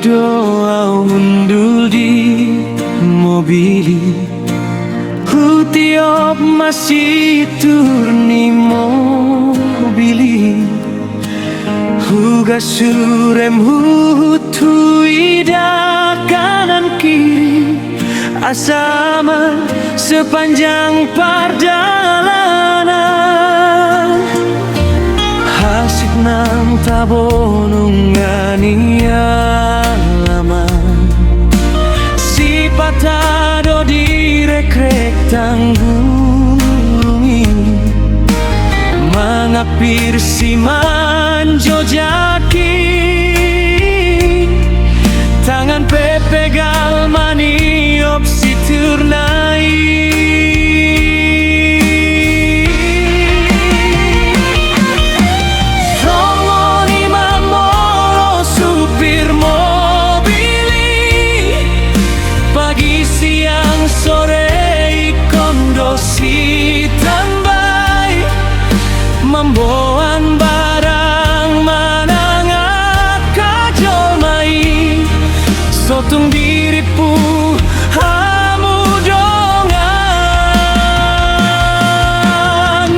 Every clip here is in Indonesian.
doa undul di mobil Hutiop masih turni mobili Huga surem hutu ida kanan kiri Asama sepanjang perjalanan Hasik nam tabonungan alaman Si patado direkrek tanggulungi Mangapir si manjo jaki Tangan pepegal maniop si turnai Rongoni mamolo supir mobili Pagi siang sore kondosi tambai Memboan barang manangat kajol mai Sotung diripu hamu dongan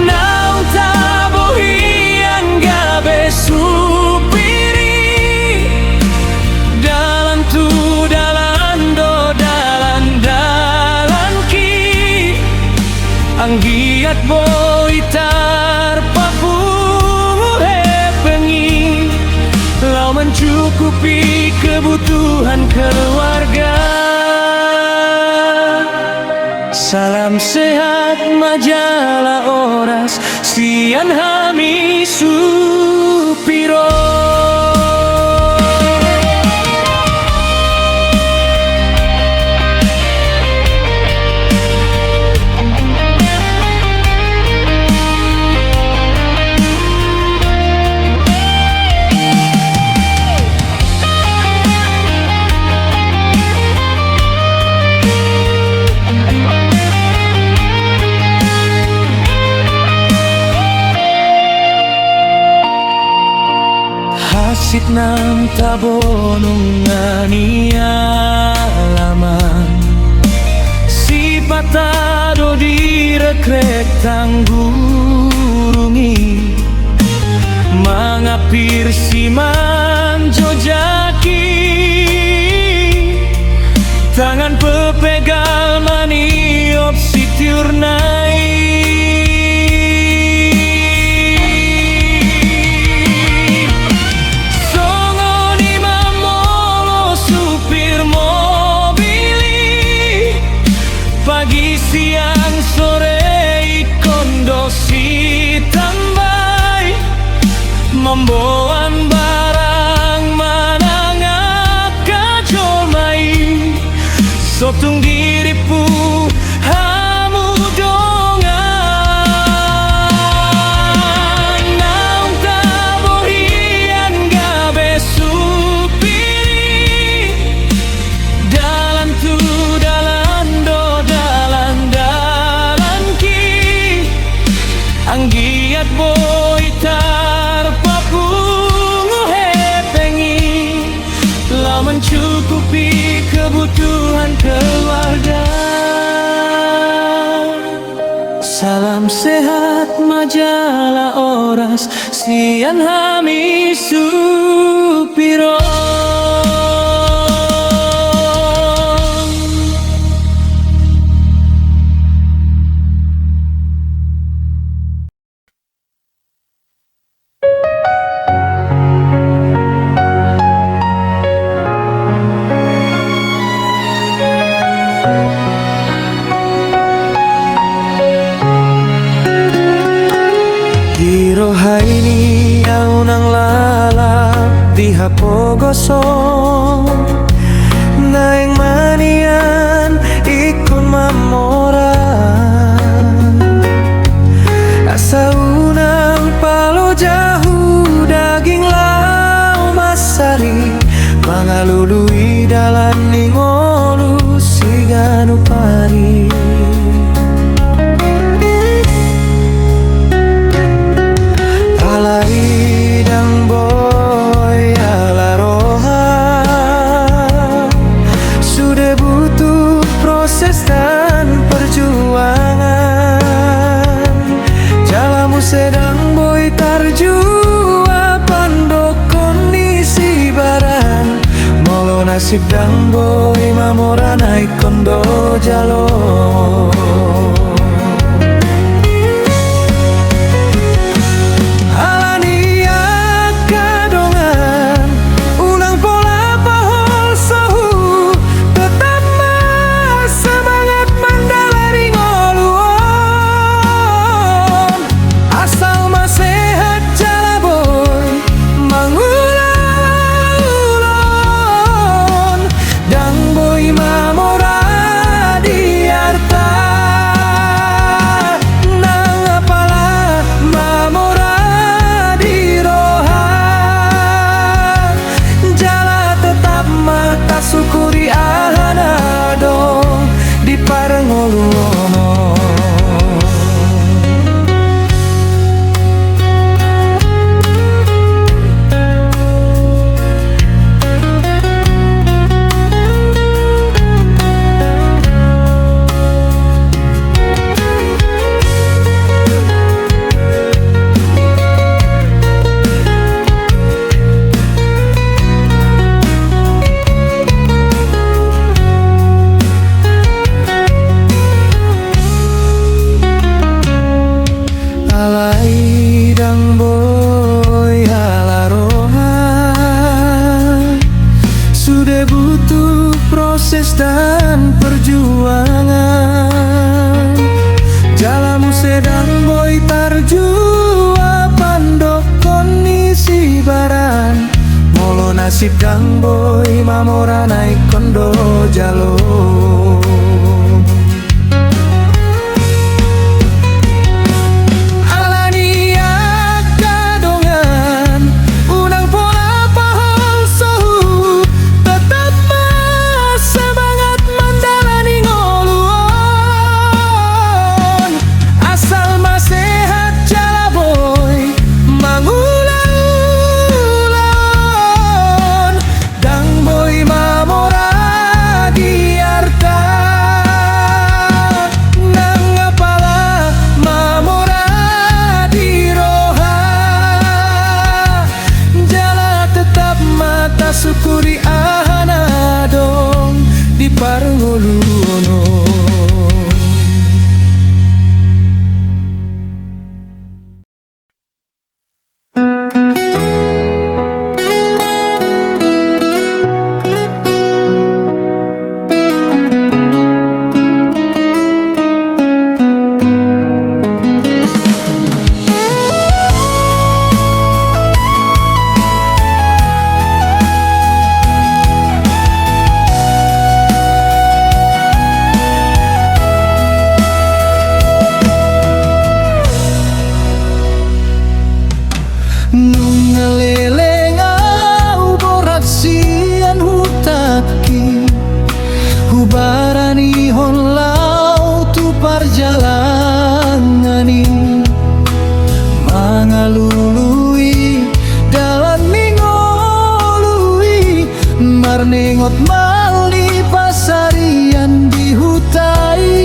Naung tabuhian gabe supiri Dalan tu dalan do dalan ki Anggiat boitar pengi Lau mencukupi kebutuhan keluarga Salam sehat majalah Oras Sian Hami Supiro Hasit nam tabonungan alaman Si patado direkrek tanggurungi Mangapir si manjo jaki Tangan pepegal maniop si turnai Pagi siang sore kondosi tambai Memboan barang manangat kajol mai Sotung diripu hamu dongan Naung tabohian gabe supiri Dalan tu dalan do dalan ki Anggiat boitar papungu hepengi Lau mencukupi kebutuhan keluarga Salam sehat majalah Oras Sian Hami Supiro Dirohaini au nang lalap di hapo gosong Naeng manian ikun mamoran Asa unang palo jahu daging lau masari Mangalului dalan ningolu siganu pari Alai dang boy ala rohan nasib dang boy mamora naik kondo jalo. Sukuri ahana dong di Parangoluono. Dang boy halarohan sudah butuh proses dan perjuangan. Jalamu sedang boy tarjua pandok kondisi baran. Molo nasib dang boy mamora naik kondo jalo. Sukuri ahana dong di Parangoluono. Nungaleleng au borat sian hutaki hubarani hon lau tu parjalangani mangalului dalan mingolui marningot mali pasarian di hutai.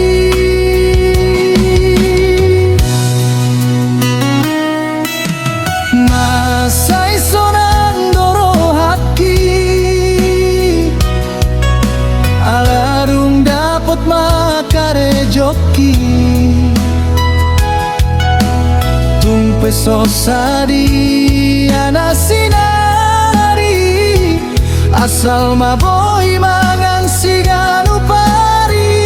Masai sonan doro haki alarung dapat makare joki tumpe sosadi anasinari asal maboy mangang siganu pari.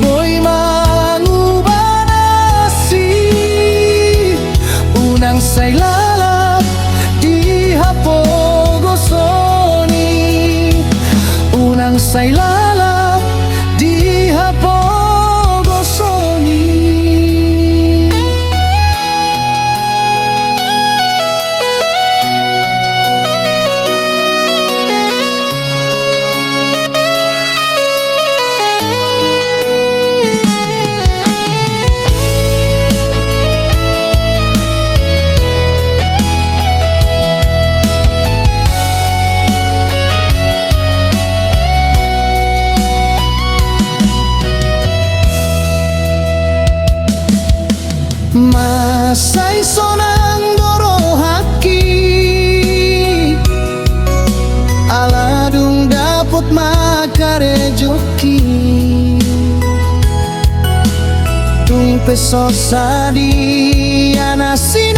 Boy mangubanasi unang say lalap di hapogosoni unang say lalap di hapogosoni. Say sonang doro haki aladung dapat makarejoki tung peso sadi anasinari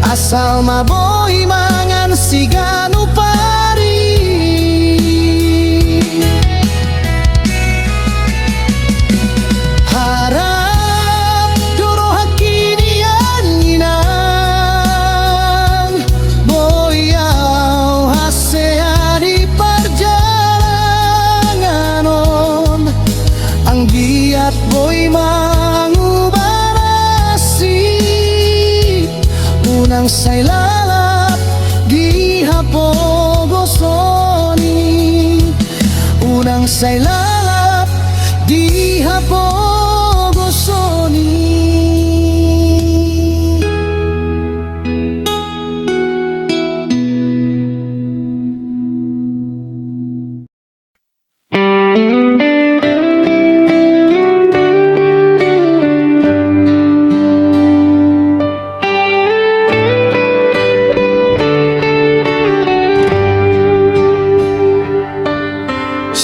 asal maboy mangan siganu pari harap doro hakinian inang boyaw hasea di perjalanganon ang giat boy mangubarasi unang say lalap di hapogosoni unang say lalap di hapogosoni.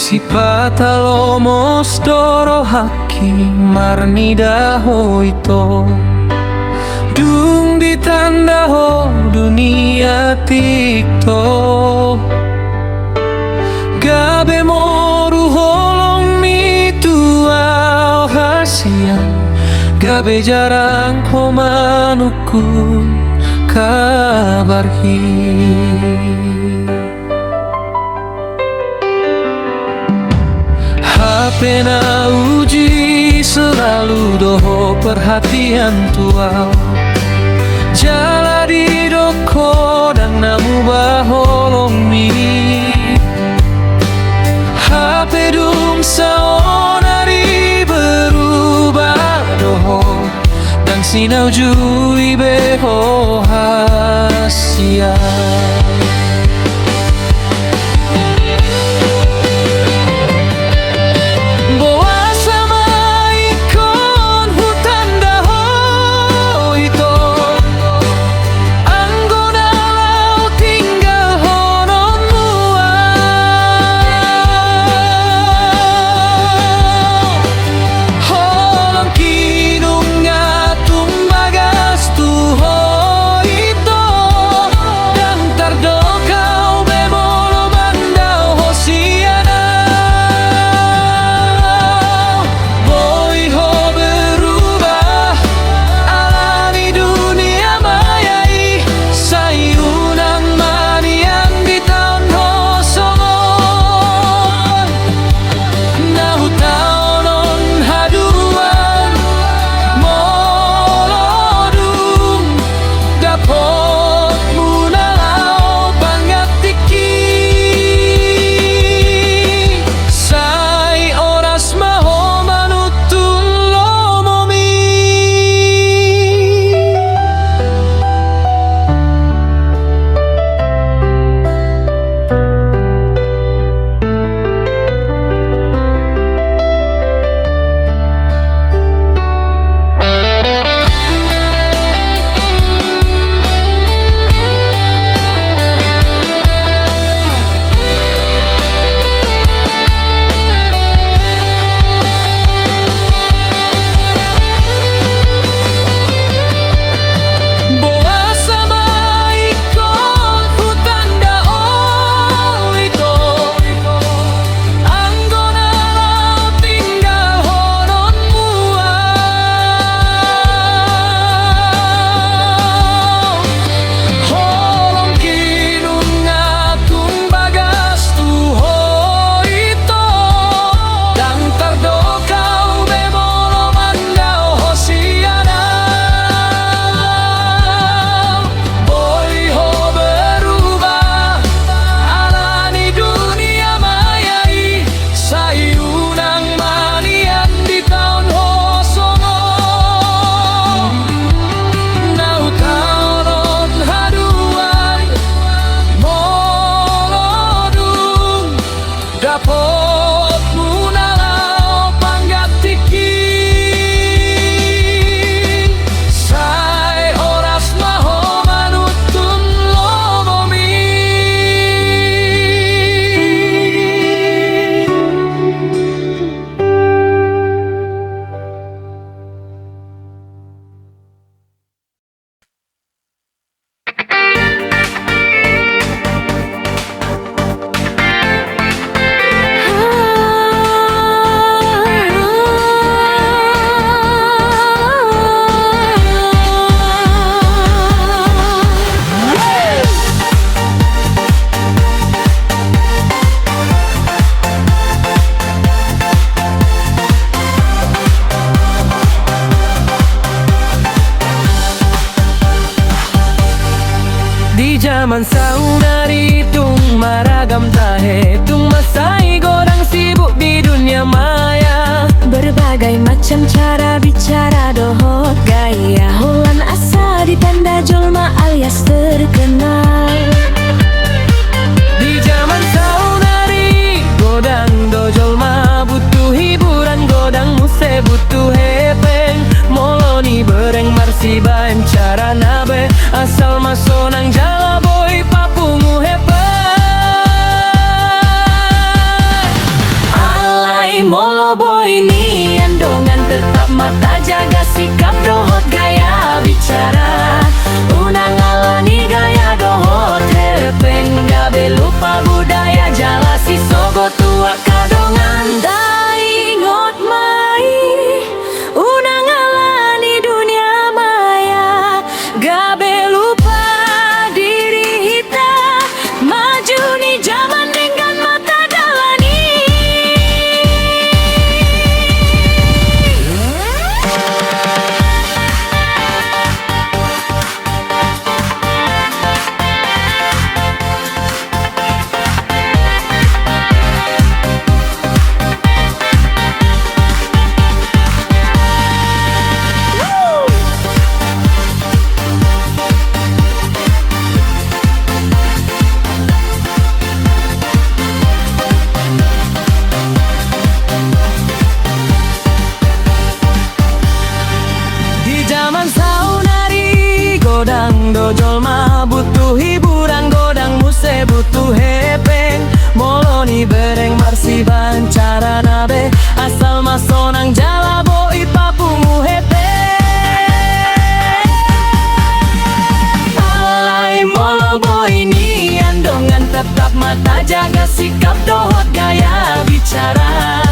Si patalomos doro haki marni daho ito dung ditanda ho dunia tikto gabe moru holong mitu au hasian gabe jarang ho manukun kabar hi pena uji selalu doho perhatian tua jala di doko dan namu baholong mi HP dum saonari berubah doho dan sinau jui beho hasia zaman saudari tung maragam tahe tung masai godang sibuk di dunia maya. Berbagai macam cara bicara dohot gaya Holan asa di tanda jolma alias terkenal. Di zaman saudari godang dojolma butuh hiburan, godang muse butuh hepeng. Moloni bereng marsibaen cara nabe asal masonang jala boy papungu hepeng. Alai molo boy ni andongan tetap mata jaga sikap dohot gaya bicara. Unang alani gaya dohot hepeng gabe lupa budaya jala si sogo tua kadongan. Dai ngot mai unang alani dunia maya gabe lupa diri hita maju ni zaman dengan mata dalani. Di zaman saudari godang dojolma butuh hiburan, godang muse butuh hepeng. Moloni bereng marsiban cara nabe asal masonang jala boi papungu hepeng. Alai molo boy ni andongan tetap mata jaga sikap dohot gaya bicara.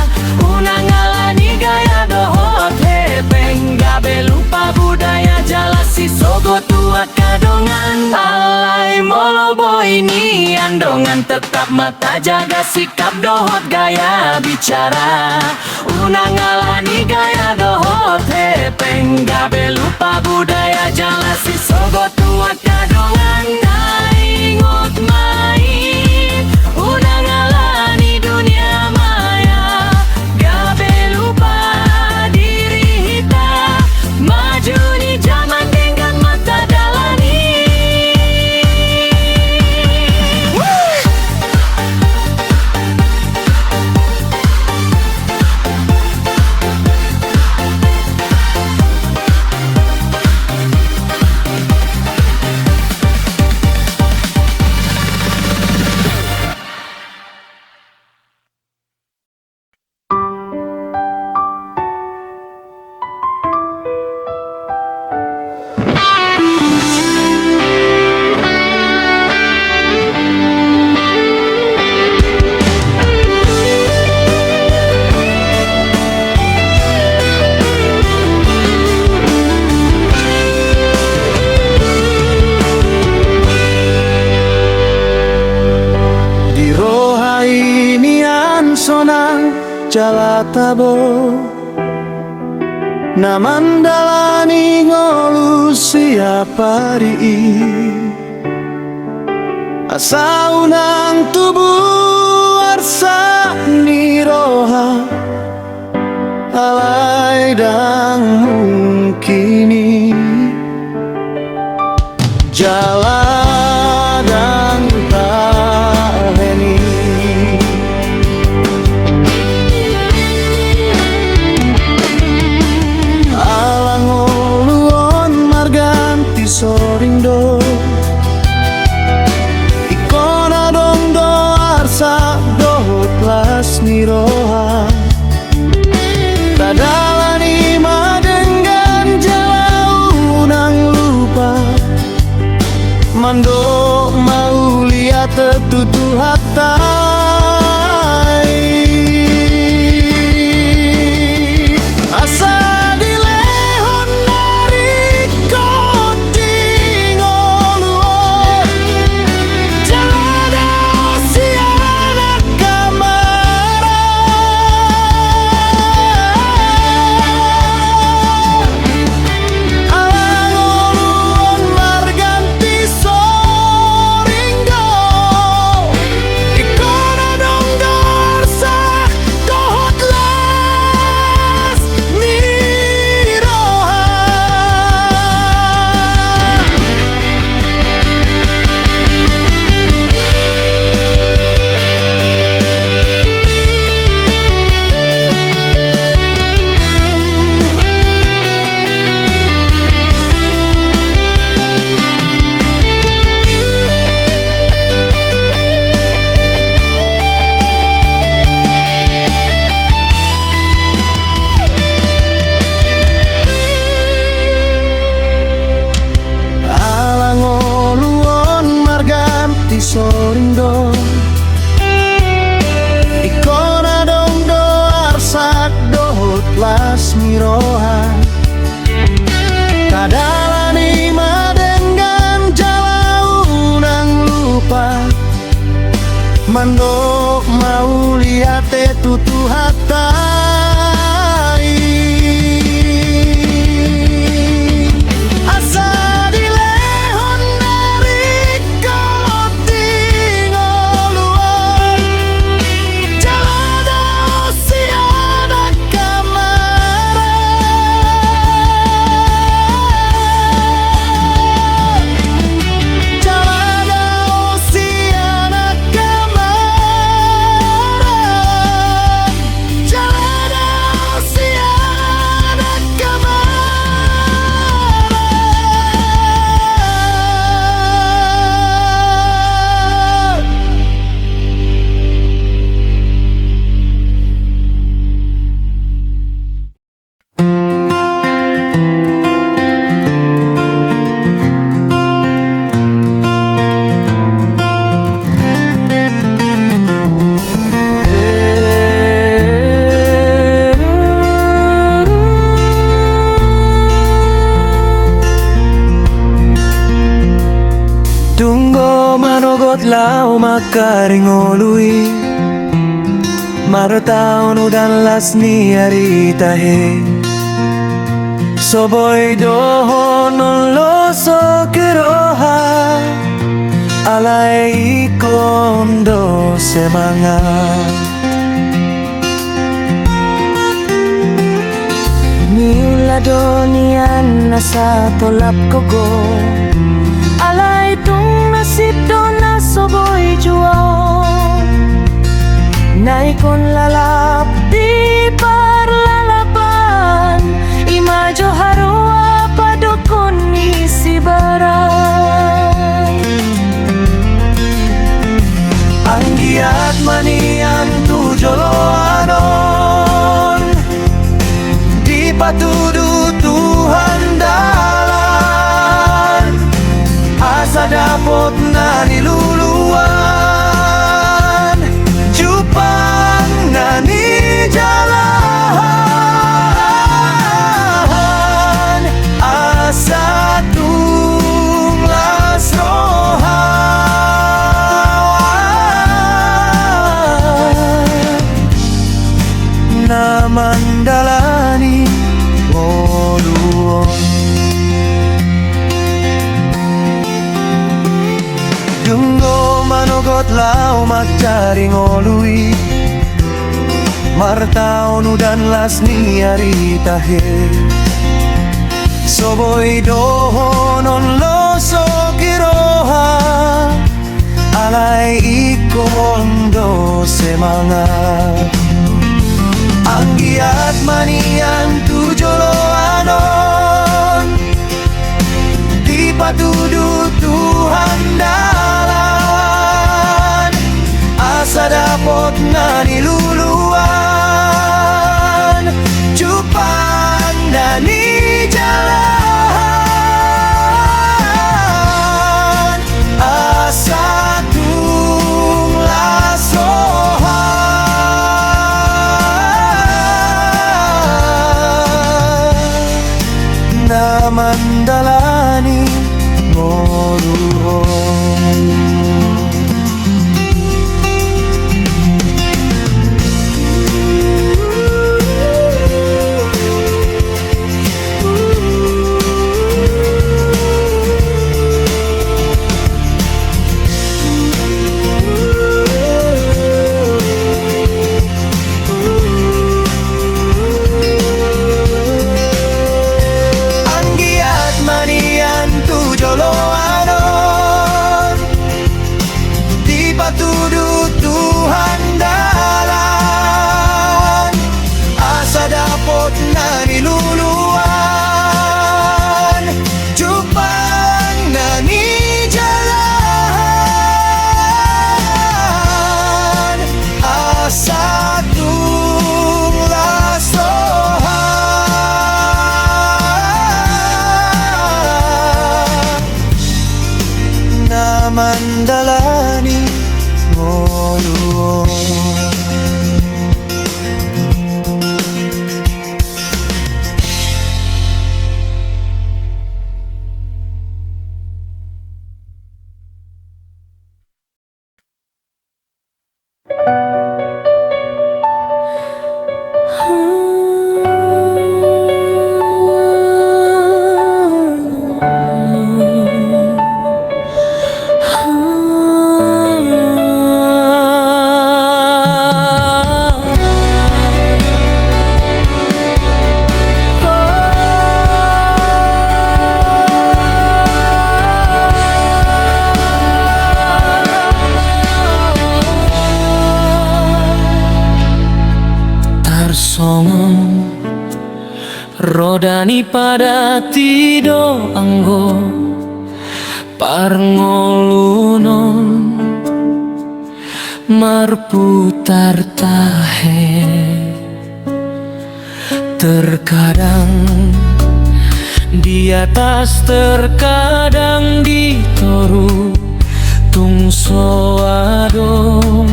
Unang alani gaya dohot hepeng gabe lupa budaya jala si sogo tua kadongan. Alai molo boy ni andongan tetap mata jaga sikap dohot gaya bicara. Unang alani gaya dohot hepeng gabe lupa budaya jala si sogo tua kadongan. Dai ngot mai unang alani dunia maya gabe lupa diri hita maju ni zaman dengan mata dalani. Di rohai nian sonang jala tabo namandalani ngolu siapa ri asa unang tubuh arsa ni roha alai dang mungkini jaladang taheni alang uluon marganti sorindo ikona dong do arsa dohot las niroha tadalani madenggan jalau nang lupa mando mau lihat tetutu hatai asa dilehon dari koting oluon jalada sianak kamara alang oluon marganti so lau makaring lui Martaon udan las ni aritahe Soboy dohon loso keroha Alay kondo semangat Miula donian nasa tolap kogo Alay tung nasib do na soboy juo Naikon lalap di parlalapan Imajo harua padokon isi baran Anggiat manian tu joloanon Dipatudu Tuhan dalan Asa dapot na niluluan Jupang na ni jalan Asa tunglas rohan Na mandalani Oluon Dunggo manogot lau magcari ngolui Martaon udan las ni aritahe Soboy dohonon loso kiroha Alay ikondo semangat Anggiat manian tu joloanon Dipatudu Tuhan dalan Asa dapot na niluluan Cupang dani jalan Asa tunglas rohan Na mandalani ngoruhon Anggiat manian tu joloanon Dipatudu Tuhan dalan Asa dapot na niluluan Jupang na ni jalan Asa tunglas rohan Na mandalani ngoluon Tarsongon rodani pada tido anggo parngolunon marputar tahe terkadang di atas terkadang di toru tungso adong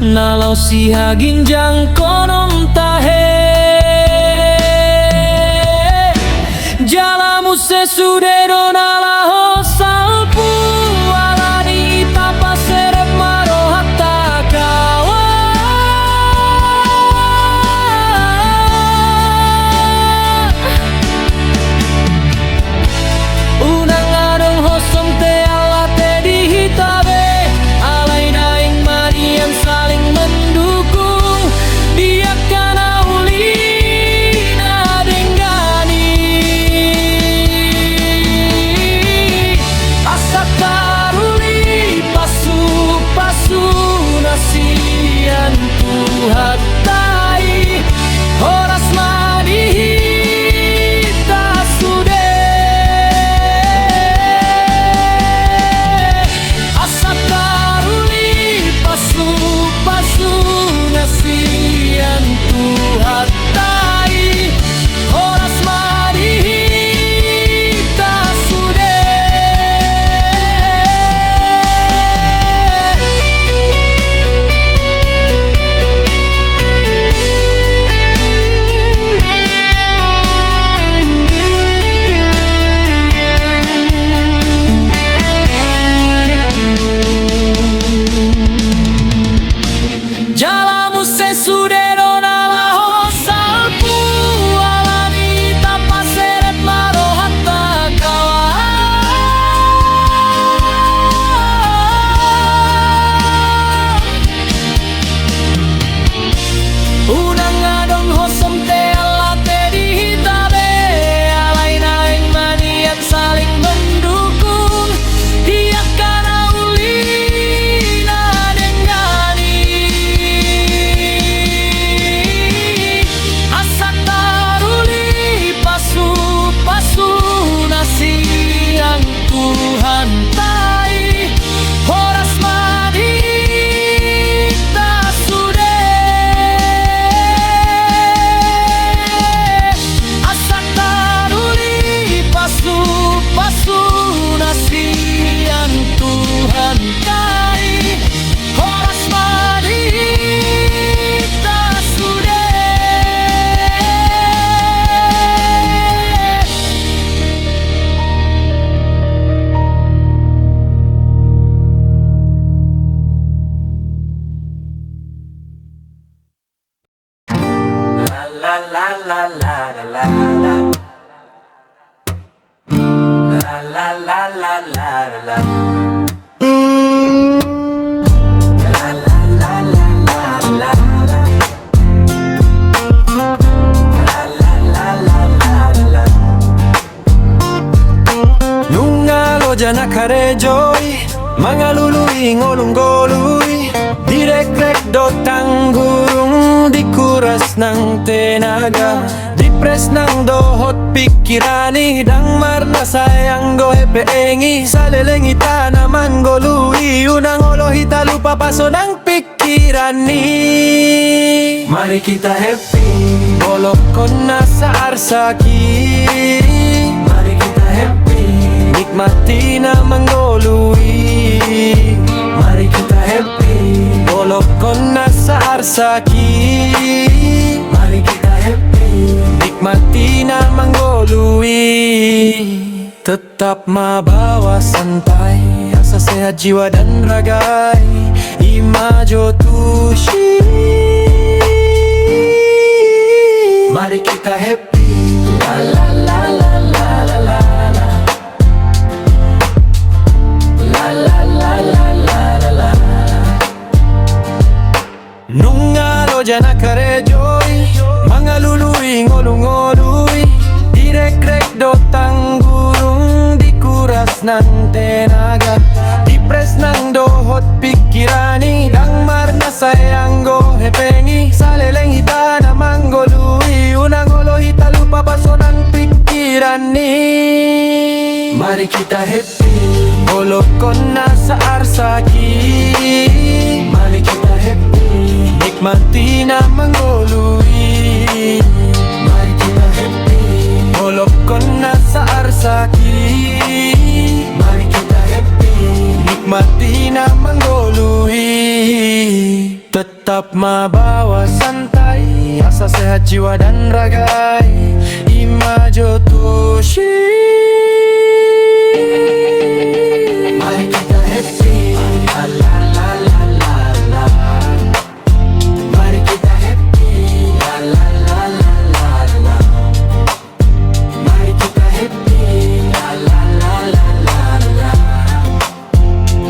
nalau si haginjang konon tahe jalamu sesudero nalaho salpu alani la la la. Jana karejoi mangalului ngolong-golui direk-rek dotang gurung dikuras nang tenaga dipres nang dohot pikirani dang marna sayang go hepeengi salelengi tanaman golui unang olohita lupa paso nang pikirani. Mari kita happy, Bolokon nasa arsaki, mari kita happy, nikmati na manggolui. mari kita happy, Bolokon nasa arsaki, mari kita happy, nikmati na manggolui. Tetap mabawa santai, asa sehat jiwa dan ragai, imajo tushi. mari kita happy, la la la la la la la la, la la la la la la la. Nungalo jana karejoi mangalului ngolong-ngolui direk-rek dotang gurung dikuras nang tenaga dipres nang dohot pikirani dang marna sayang go hepengi saleleng hita na manggolui unang olo hita lupa pasonan pikirani. Mari kita happy, Bolokon nasa arsaki, mari kita happy, nikmati na manggolui. mari kita happy, Bolokon nasa arsaki, mari kita happy, nikmati na manggolui. Tetap mabawa santai, asa sehat jiwa dan ragai, imajo tushi. mari kita happy, la la la la la la, mari kita happy, la la la la la la, mari kita happy, la la la la la la,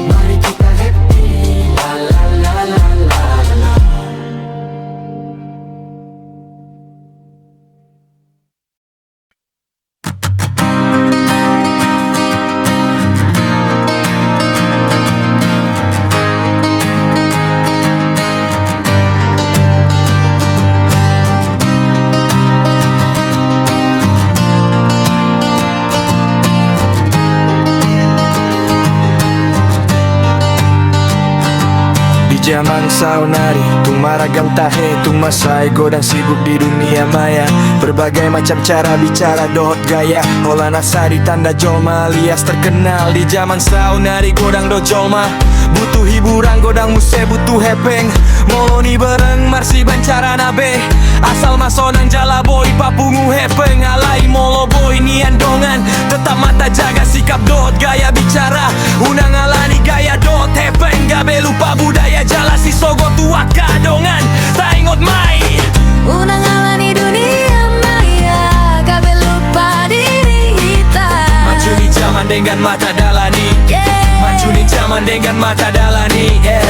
mari kita happy, la la la la la la. Di zaman saunari, tung maragam tahe, tung masai godang sibuk di dunia maya. Berbagai macam cara bicara dohot gaya, olah nasari tanda jolma alias terkenal. Di zaman saunari godang do jolma, butuh hiburan godang muse butuh hepeng. Moloni bareng marsi bancara nabe, asal masonang jala boy papungu hepeng. Alai molo boy nian dongan, tetap mata jaga sikap dohot gaya bicara. Unang alani gaya dohot hepeng, gabe lupa budaya jala si sogo tua kadongan. Tak ingot mai Unang alani dunia maya, gabe lupa diri kita. maju di zaman dengan mata dalani, Yeah. maju di zaman dengan mata dalani, yeah.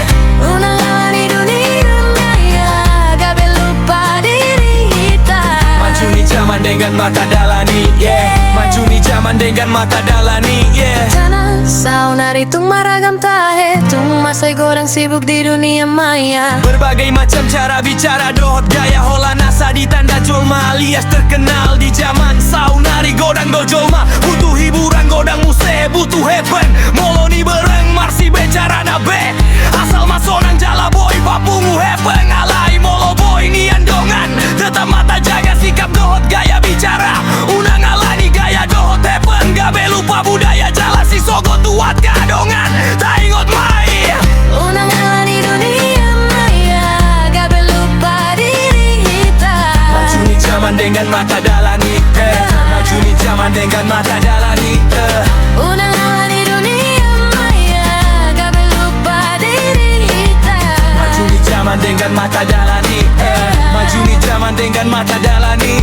Unang alani dunia maya, gabe lupa diri kita. Maju di zaman dengan mata dalani, yeah. Maju di zaman dengan mata dalani, yeah. Sana saunari tung maragam tahe, tung masai gorang sibuk di dunia maya. Berbagai macam cara bicara dohot gaya, hola nasa ditanda jolma alias terkenal. Di zaman saunari godang do jolma, butuh hiburan godang muse butuh heaven. Moloni bareng marsi bicara nabe, asal masonang jala boy papungu heaven. Alai molo boy nian dongan, tetap mata jaga sikap dohot gaya bicara. Unang alani gaya dohot heaven, gabe lupa budaya jala si sogo tuat kadongan. Tak ingot mai Unang alani dunia maya, gabe lupa diri kita. maju di zaman dengan mata dalani, maju di zaman dengan mata dalani, Unang alani dunia maya, gabe lupa diri kita. maju di zaman dengan mata dalani, maju di zaman dengan mata dalani,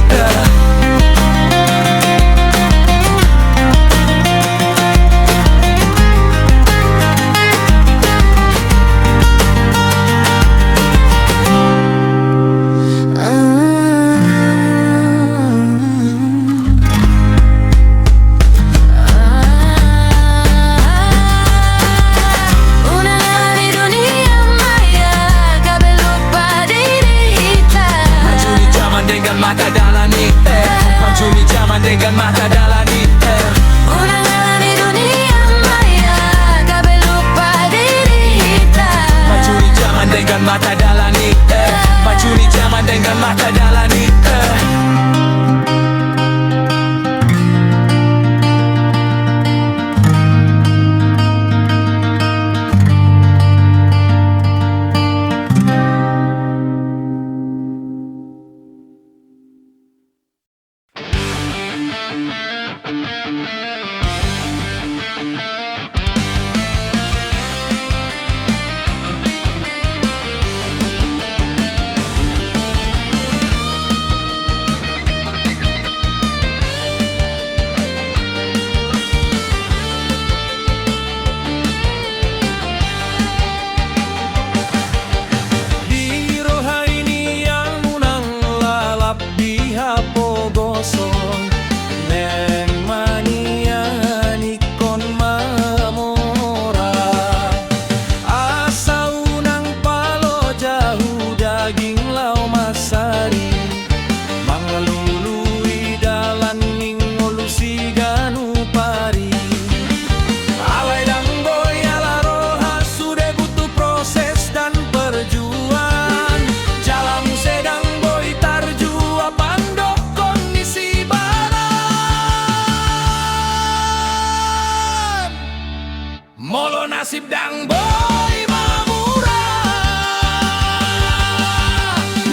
Molo nasib dang boy mamura,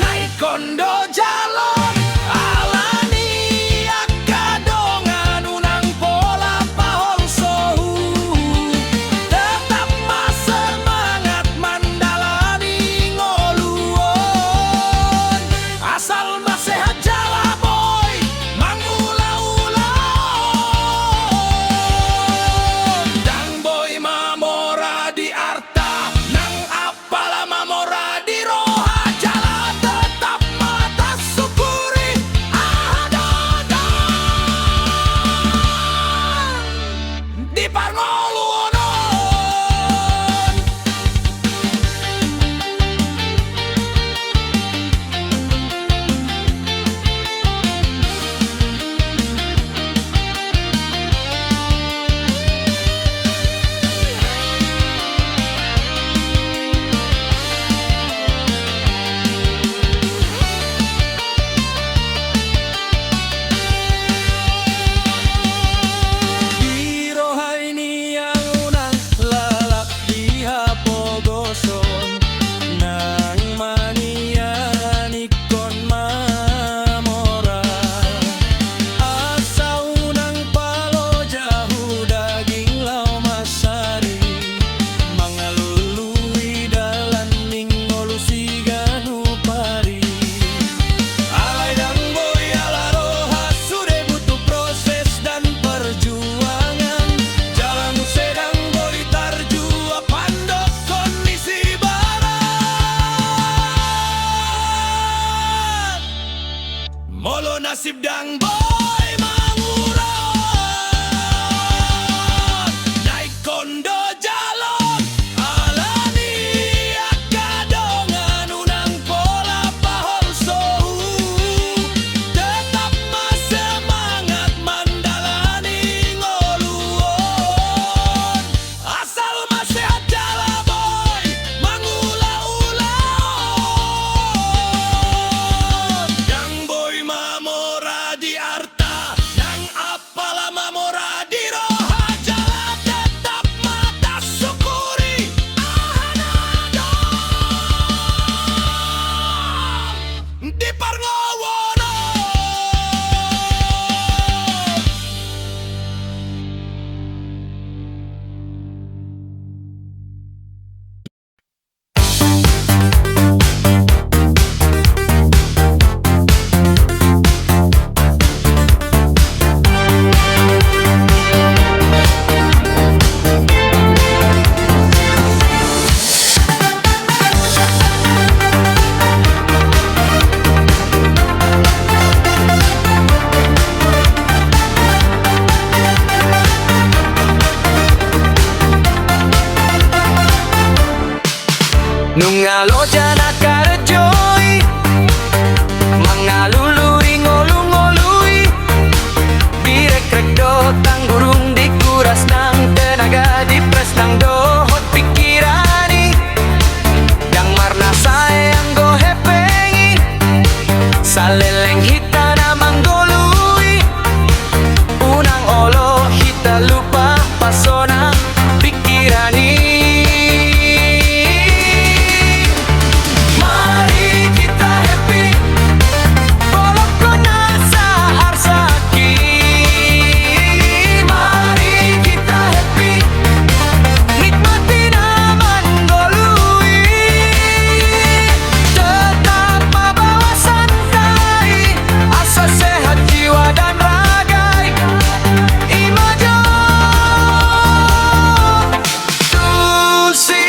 naik kondo jalon alani akadongan unang pola pahol sohu, tetap mas semangat mandalani ngoluon, asal mas sehat jala boy mangula-ulaon. Dang boy mamora di arta, nang apala mamora di roha, jala tetap mata syukuri ada di parngoluonon. Di roha ini yang unang lalak di hapogoson, nang manian ikon mamora, asa unang palo jauh daging lau masari, mangalului dalan ningolusi ganu pari. Alay dang boy ala roha sudah butuh proses dan perjuangan, jalanmu sedang boy tarjua pandok kondisi barat. Molo nasib dang boy mangurat, naik kondo jalon alani akadongan unang pola pahol sohu, tetap mas semangat mandalani ngoluon, asal mas sehat jala boy mangula-ulaon. Yang boy mamora di arta, nang apala mamora di roha, jala tetap mata syukuri ahadadon di parngowono. Nungalo jana karejoi, mangalului ngolu-ngolui, direk-rek do tanggurung dikuras nang tenaga dipres nang dohot pikirani, yang marna sayang go hepengi, saleleng hita namang golui, unang olo hita lupa pasona pikirani. Mari kita happy, polok kona sahar saki. Mari kita happy, nikmati naman golui, tetap bawa santai, asal sehat jiwa dan ragai. Imajo Tulsi